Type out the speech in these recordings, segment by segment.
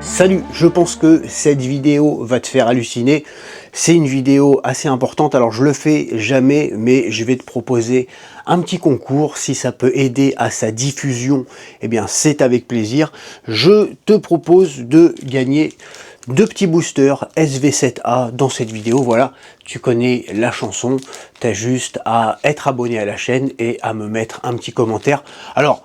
Salut, je pense que cette vidéo va te faire halluciner. C'est une vidéo assez importante, alors je le fais jamais, mais je vais te proposer un petit concours. Si ça peut aider à sa diffusion, eh bien c'est avec plaisir. Je te propose de gagner deux petits boosters SV7A dans cette vidéo. Voilà, tu connais la chanson, tu as juste à être abonné à la chaîne et à me mettre un petit commentaire. Alors,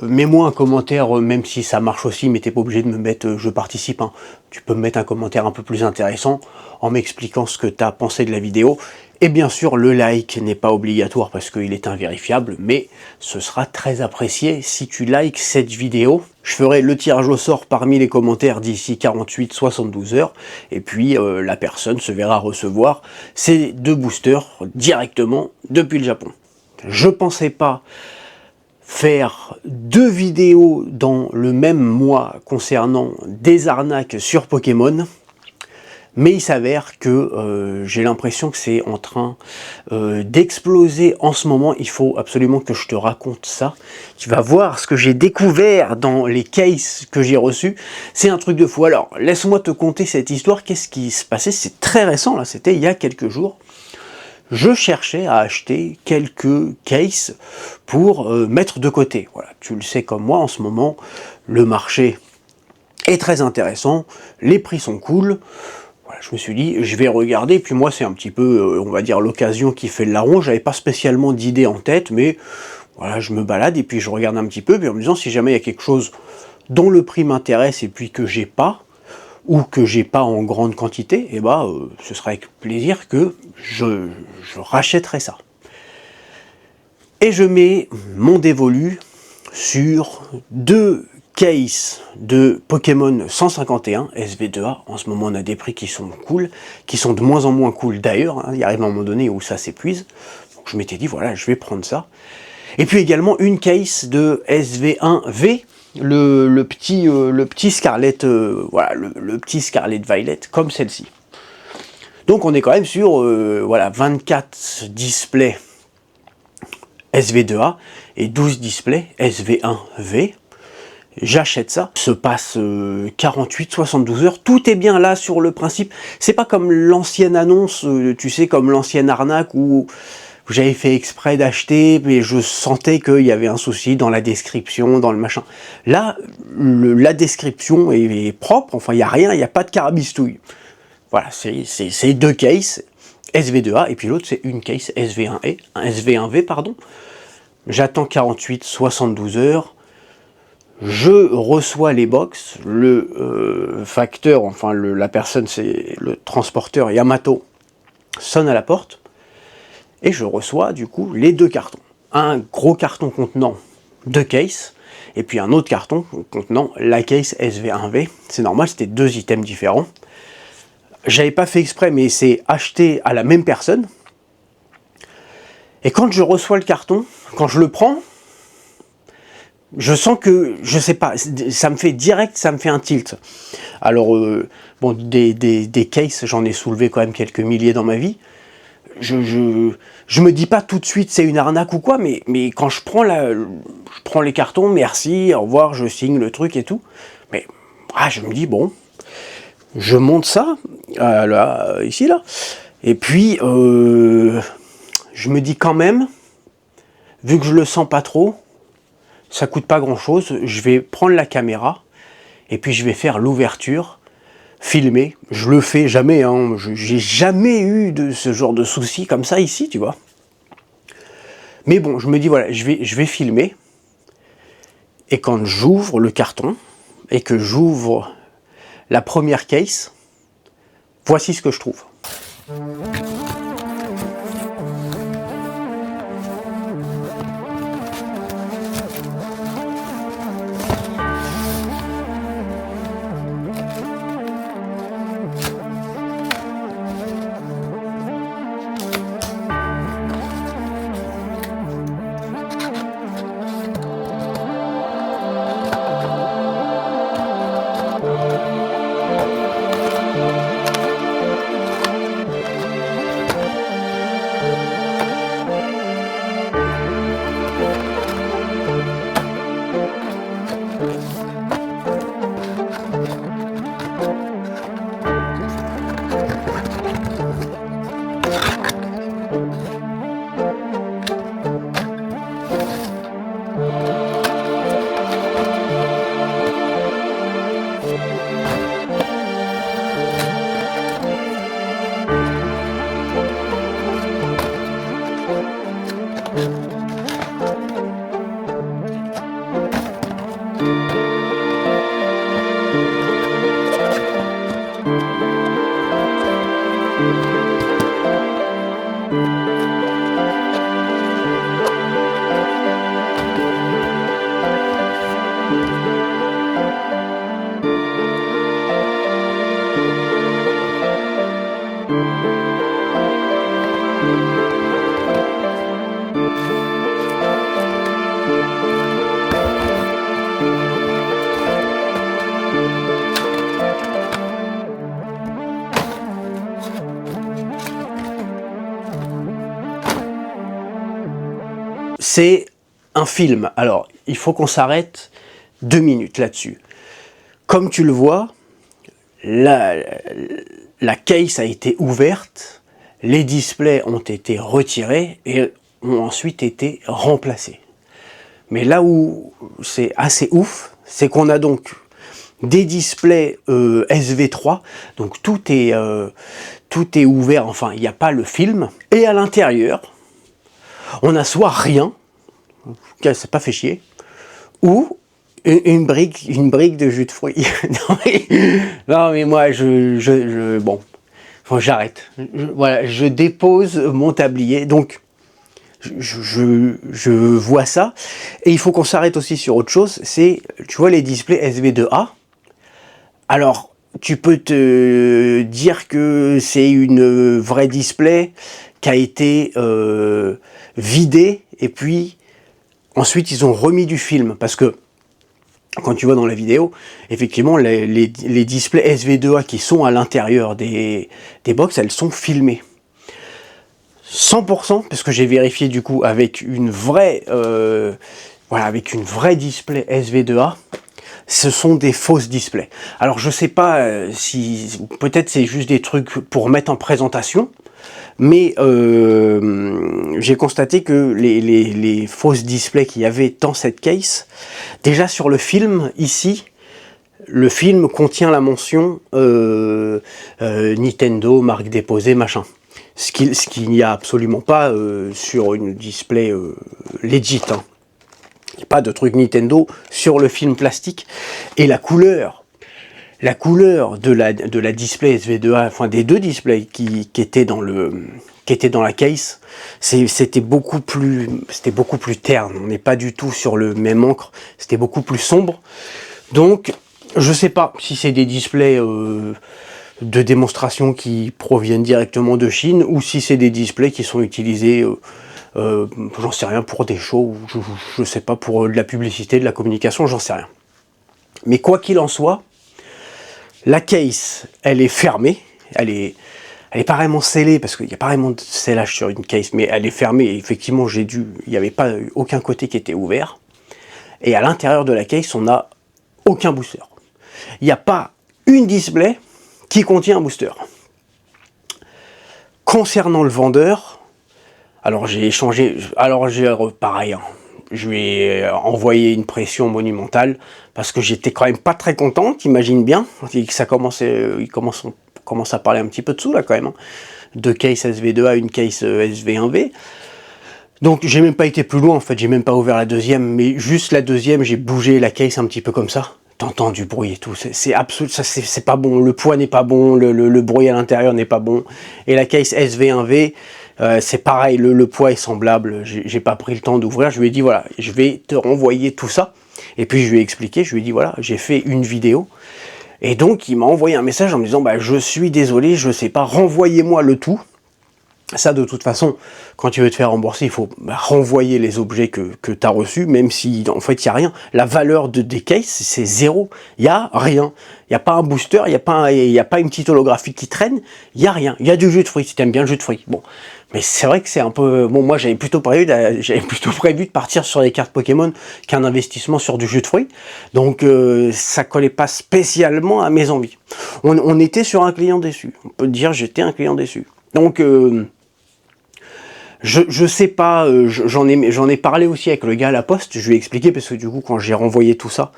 mets-moi un commentaire, même si ça marche aussi, mais t'es pas obligé de me mettre je participe, hein. Tu peux me mettre un commentaire un peu plus intéressant en m'expliquant ce que tu as pensé de la vidéo. Et bien sûr, le like n'est pas obligatoire parce qu'il est invérifiable, mais ce sera très apprécié si tu likes cette vidéo. Je ferai le tirage au sort parmi les commentaires d'ici 48-72 heures, et puis la personne se verra recevoir ces deux boosters directement depuis le Japon. Je pensais pas faire deux vidéos dans le même mois concernant des arnaques sur Pokémon, mais il s'avère que j'ai l'impression que c'est en train d'exploser en ce moment. Il faut absolument que je te raconte ça. Tu vas voir ce que j'ai découvert dans les cases que j'ai reçus. C'est un truc de fou. Alors, laisse-moi te conter cette histoire. Qu'est-ce qui se passait? C'est très récent, là, c'était il y a quelques jours. Je cherchais à acheter quelques cases pour mettre de côté. Voilà, tu le sais comme moi, en ce moment, le marché est très intéressant, les prix sont cool. Voilà, je me suis dit, je vais regarder, puis moi c'est un petit peu, on va dire, l'occasion qui fait le larron. J'avais pas spécialement d'idée en tête, mais voilà, je me balade et puis je regarde un petit peu, puis en me disant, si jamais il y a quelque chose dont le prix m'intéresse et puis que j'ai pas, ou que j'ai pas en grande quantité, et ce sera avec plaisir que je rachèterai ça. Et je mets mon dévolu sur deux cases de Pokémon 151 SV2A. En ce moment, on a des prix qui sont cool, qui sont de moins en moins cool d'ailleurs. Il arrive un moment donné où ça s'épuise. Donc je m'étais dit, voilà, je vais prendre ça. Et puis également une case de SV1V, le petit Scarlet, voilà, le petit Scarlet Violet, comme celle-ci. Donc on est quand même sur voilà, 24 displays SV2A et 12 displays SV1V. J'achète ça, se passe 48-72 heures, tout est bien là sur le principe. C'est pas comme l'ancienne annonce, tu sais, comme l'ancienne arnaque où j'avais fait exprès d'acheter, mais je sentais qu'il y avait un souci dans la description, dans le machin. Là, la description est propre, enfin il n'y a rien, il n'y a pas de carabistouille. Voilà, c'est deux cases, SV2A, et puis l'autre c'est une case SV1V, pardon. J'attends 48-72 heures, je reçois les box, le facteur, enfin la personne, c'est le transporteur Yamato, sonne à la porte, et je reçois du coup les deux cartons. Un gros carton contenant deux cases, et puis un autre carton contenant la case SV1V. C'est normal, c'était deux items différents. J'avais pas fait exprès, mais c'est acheté à la même personne. Et quand je reçois le carton, quand je le prends, je sens que, je sais pas, ça me fait direct, ça me fait un tilt. Alors, bon, des cases, j'en ai soulevé quand même quelques milliers dans ma vie. Je me dis pas tout de suite c'est une arnaque ou quoi, mais quand je prends les cartons, merci, au revoir, je signe le truc et tout. Mais je me dis bon, je monte ça, là, ici, là. Et puis, je me dis quand même, vu que je le sens pas trop, ça coûte pas grand chose, je vais prendre la caméra, et puis je vais faire l'ouverture, filmer. Je le fais jamais, hein. J'ai jamais eu de ce genre de soucis comme ça ici, tu vois. Mais bon, je me dis, voilà, je vais filmer, et quand j'ouvre le carton, et que j'ouvre la première case, voici ce que je trouve. C'est un film. Alors, il faut qu'on s'arrête 2 minutes là-dessus. Comme tu le vois, la case a été ouverte, les displays ont été retirés et ont ensuite été remplacés. Mais là où c'est assez ouf, c'est qu'on a donc des displays SV3, donc tout est ouvert, enfin il n'y a pas le film, et à l'intérieur, on a soit rien, c'est pas fait chier, ou une brique de jus de fruits. non mais moi bon, enfin, j'arrête. Voilà, je dépose mon tablier, donc je vois ça, et il faut qu'on s'arrête aussi sur autre chose, c'est, tu vois les displays SV2A, alors tu peux te dire que c'est une vraie display qui a été vidée, et puis ensuite ils ont remis du film, parce que quand tu vois dans la vidéo, effectivement les displays SV2A qui sont à l'intérieur des box, elles sont filmées. 100%, parce que j'ai vérifié du coup avec une vraie voilà, avec une vraie display SV2A, ce sont des fausses displays. Alors je sais pas si peut-être c'est juste des trucs pour mettre en présentation, mais j'ai constaté que les fausses displays qu'il y avait dans cette case, déjà sur le film ici, le film contient la mention Nintendo, marque déposée, machin. Ce qu'il n'y a absolument pas sur une display legit. Hein. Il n'y a pas de truc Nintendo sur le film plastique. Et la couleur de la display SV2A, enfin des deux displays qui étaient dans la case, c'était beaucoup plus terne. On n'est pas du tout sur le même encre. C'était beaucoup plus sombre. Donc, je sais pas si c'est des displays de démonstration qui proviennent directement de Chine, ou si c'est des displays qui sont utilisés, j'en sais rien, pour des shows, je sais pas, pour de la publicité, de la communication, j'en sais rien. Mais quoi qu'il en soit, la case, elle est fermée, elle est pas vraiment scellée, parce qu'il n'y a pas vraiment de scellage sur une case, mais elle est fermée, et effectivement, il n'y avait pas aucun côté qui était ouvert, et à l'intérieur de la case, on n'a aucun booster. Il n'y a pas une display qui contient un booster. Concernant le vendeur, alors j'ai échangé, pareil, hein, je lui ai envoyé une pression monumentale, parce que j'étais quand même pas très content, t'imagines bien, ça commence à parler un petit peu dessous là quand même, hein. Deux cases SV2A, une case SV1V, donc j'ai même pas été plus loin en fait, j'ai même pas ouvert la deuxième, mais juste la deuxième, j'ai bougé la case un petit peu comme ça, t'entends du bruit et tout, c'est absolu, ça c'est pas bon, le poids n'est pas bon, le bruit à l'intérieur n'est pas bon, et la case SV1V, c'est pareil, le poids est semblable, j'ai pas pris le temps d'ouvrir, je lui ai dit voilà, je vais te renvoyer tout ça, et puis je lui ai expliqué, je lui ai dit voilà, j'ai fait une vidéo, et donc il m'a envoyé un message en me disant bah je suis désolé, je sais pas, renvoyez-moi le tout. Ça, de toute façon, quand tu veux te faire rembourser, il faut renvoyer les objets que tu as reçus, même si, en fait, il n'y a rien. La valeur des cases, c'est 0. Il n'y a rien. Il n'y a pas un booster, il n'y a pas une petite holographie qui traîne, il n'y a rien. Il y a du jus de fruits, si tu aimes bien le jus de fruits. Bon. Mais c'est vrai que c'est un peu... Bon, moi, j'avais plutôt prévu de partir sur les cartes Pokémon qu'un investissement sur du jus de fruits. Donc, ça collait pas spécialement à mes envies. On était sur un client déçu. On peut dire j'étais un client déçu. Donc... Je sais pas, j'en ai parlé aussi avec le gars à la poste, je lui ai expliqué, parce que du coup quand j'ai renvoyé tout ça,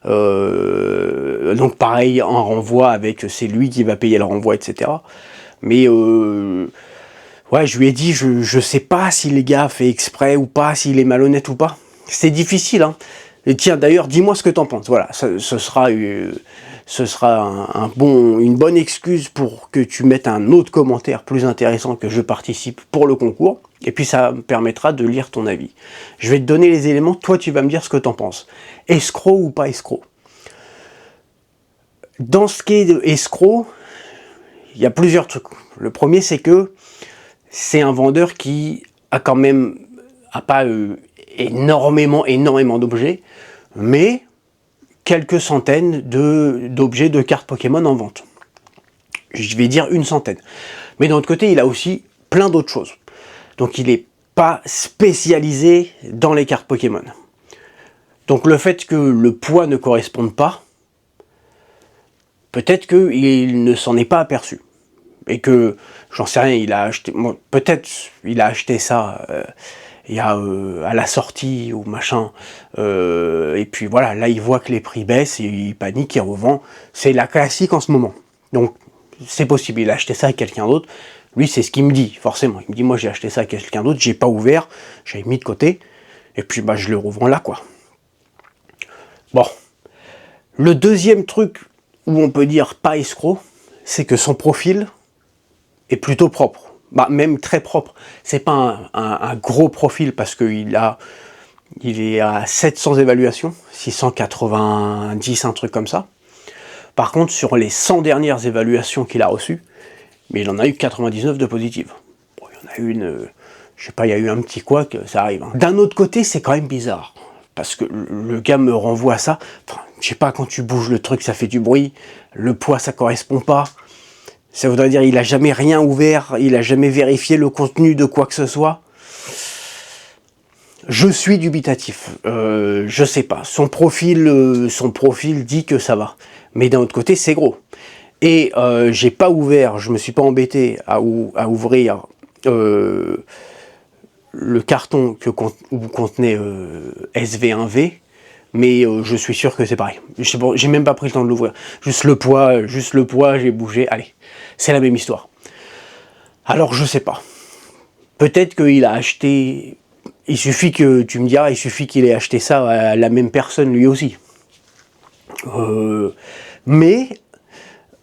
donc pareil, un renvoi avec, c'est lui qui va payer le renvoi, etc. Mais Ouais, je lui ai dit, je sais pas si les gars fait exprès ou pas, s'il est malhonnête ou pas. C'est difficile, hein. Et tiens, d'ailleurs, dis-moi ce que t'en penses. Voilà, ce sera une bonne excuse pour que tu mettes un autre commentaire plus intéressant que je participe pour le concours. Et puis ça me permettra de lire ton avis. Je vais te donner les éléments, toi tu vas me dire ce que t'en penses. Escroc ou pas escroc? Dans ce qui est de escroc, il y a plusieurs trucs. Le premier, c'est que c'est un vendeur qui a quand même pas énormément d'objets, mais quelques centaines d'objets de cartes Pokémon en vente. Je vais dire une centaine. Mais d'un autre côté, il a aussi plein d'autres choses. Donc il n'est pas spécialisé dans les cartes Pokémon. Donc le fait que le poids ne corresponde pas, peut-être qu'il ne s'en est pas aperçu. Et que, j'en sais rien, il a acheté, peut-être il a acheté ça à la sortie ou machin, et puis voilà, là il voit que les prix baissent, et il panique, il revend. C'est la classique en ce moment. Donc c'est possible, il a acheté ça à quelqu'un d'autre. Lui, c'est ce qu'il me dit, forcément. Il me dit, moi j'ai acheté ça à quelqu'un d'autre, j'ai pas ouvert, j'avais mis de côté, et puis bah je le revends là, quoi. Bon. Le deuxième truc où on peut dire pas escroc, c'est que son profil est plutôt propre. Bah, même très propre. C'est pas un gros profil parce qu'il est à 700 évaluations, 690, un truc comme ça. Par contre, sur les 100 dernières évaluations qu'il a reçues, mais il en a eu 99 de positives. Bon, il y en a une, je sais pas, il y a eu un petit couac, ça arrive. Hein. D'un autre côté, c'est quand même bizarre. Parce que le gars me renvoie à ça. Enfin, je sais pas, quand tu bouges le truc, ça fait du bruit. Le poids, ça correspond pas. Ça voudrait dire il a jamais rien ouvert, il a jamais vérifié le contenu de quoi que ce soit. Je suis dubitatif. Je sais pas. Son profil dit que ça va. Mais d'un autre côté, c'est gros. Et j'ai pas ouvert, je me suis pas embêté à ouvrir le carton où contenait SV1V, mais je suis sûr que c'est pareil. J'ai même pas pris le temps de l'ouvrir. Juste le poids, j'ai bougé, allez, c'est la même histoire. Alors je sais pas. Peut-être qu'il a acheté, il suffit que, tu me diras, il suffit qu'il ait acheté ça à la même personne lui aussi. Mais,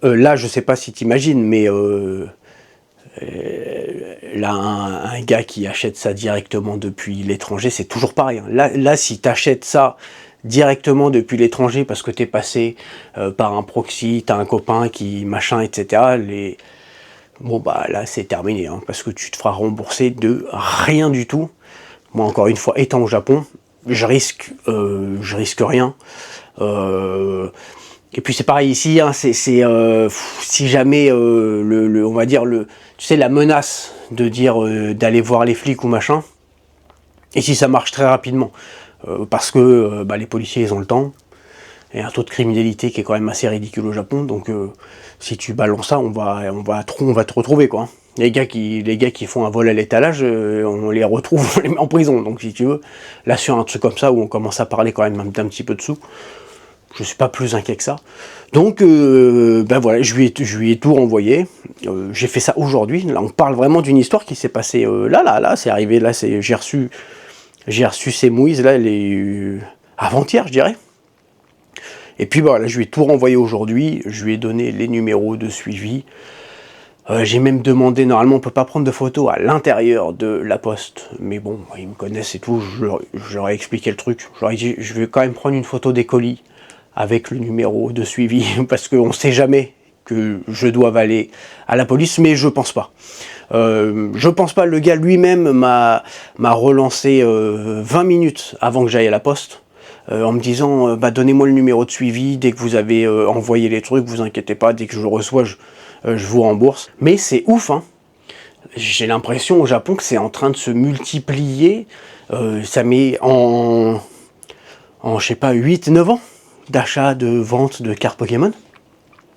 là je sais pas si tu imagines, mais là, un gars qui achète ça directement depuis l'étranger, c'est toujours pareil. Là si tu achètes ça directement depuis l'étranger parce que tu es passé par un proxy, tu as un copain qui machin, etc. Bon bah là c'est terminé, hein, parce que tu te feras rembourser de rien du tout. Moi encore une fois, étant au Japon, je risque rien. Et puis c'est pareil ici, hein, si jamais on va dire tu sais, la menace de dire d'aller voir les flics ou machin, et si ça marche très rapidement, parce que les policiers ils ont le temps, et un taux de criminalité qui est quand même assez ridicule au Japon, donc si tu balances ça, on va te retrouver, quoi. Les gars qui font un vol à l'étalage, on les retrouve, on les met en prison. Donc si tu veux, là sur un truc comme ça où on commence à parler quand même d'un petit peu de sous, je suis pas plus inquiet que ça. Donc voilà, je lui ai tout renvoyé. J'ai fait ça aujourd'hui. Là on parle vraiment d'une histoire qui s'est passée là, c'est arrivé là, j'ai reçu ces mouises là, avant-hier je dirais. Et puis voilà, je lui ai tout renvoyé aujourd'hui, je lui ai donné les numéros de suivi. J'ai même demandé, normalement on peut pas prendre de photos à l'intérieur de la poste, mais bon, ils me connaissent et tout, je leur ai expliqué le truc. Je leur ai dit, je vais quand même prendre une photo des colis avec le numéro de suivi, parce qu'on sait jamais que je dois aller à la police, mais je pense pas. Je pense pas, le gars lui-même m'a relancé 20 minutes avant que j'aille à la poste, en me disant donnez-moi le numéro de suivi dès que vous avez envoyé les trucs, vous inquiétez pas, dès que je le reçois, je vous rembourse. Mais c'est ouf, hein. J'ai l'impression au Japon que c'est en train de se multiplier. Ça met en je sais pas, 8-9 ans d'achat, de vente de cartes Pokémon.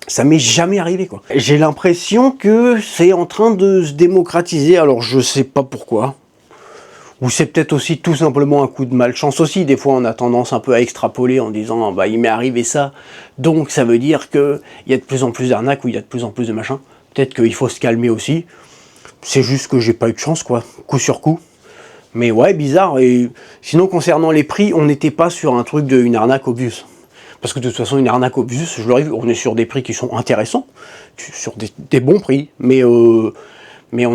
Ça m'est jamais arrivé, quoi. J'ai l'impression que c'est en train de se démocratiser, alors je sais pas pourquoi. Ou c'est peut-être aussi tout simplement un coup de malchance aussi. Des fois on a tendance un peu à extrapoler en disant il m'est arrivé ça, donc ça veut dire qu'il y a de plus en plus d'arnaques ou il y a de plus en plus de machin. Peut-être qu'il faut se calmer aussi. C'est juste que j'ai pas eu de chance, quoi, coup sur coup. Mais ouais, bizarre. Et sinon, concernant les prix, on n'était pas sur un truc d'une arnaque obvious. Parce que de toute façon, une arnaque obvious, je l'aurais vu, on est sur des prix qui sont intéressants, sur des bons prix, mais on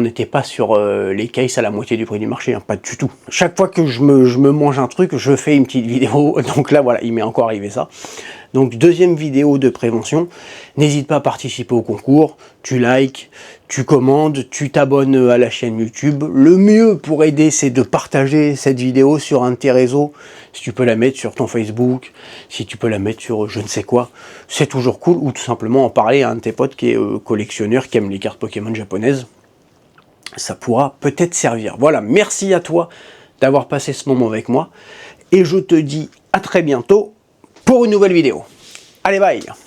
n'était pas sur les cases à la moitié du prix du marché, hein, pas du tout. Chaque fois que je me mange un truc, je fais une petite vidéo, donc là voilà, il m'est encore arrivé ça. Donc deuxième vidéo de prévention, n'hésite pas à participer au concours, tu likes, tu commandes, tu t'abonnes à la chaîne YouTube. Le mieux pour aider, c'est de partager cette vidéo sur un de tes réseaux. Si tu peux la mettre sur ton Facebook, si tu peux la mettre sur je ne sais quoi, c'est toujours cool. Ou tout simplement en parler à un de tes potes qui est collectionneur, qui aime les cartes Pokémon japonaises. Ça pourra peut-être servir. Voilà, merci à toi d'avoir passé ce moment avec moi. Et je te dis à très bientôt pour une nouvelle vidéo. Allez, bye!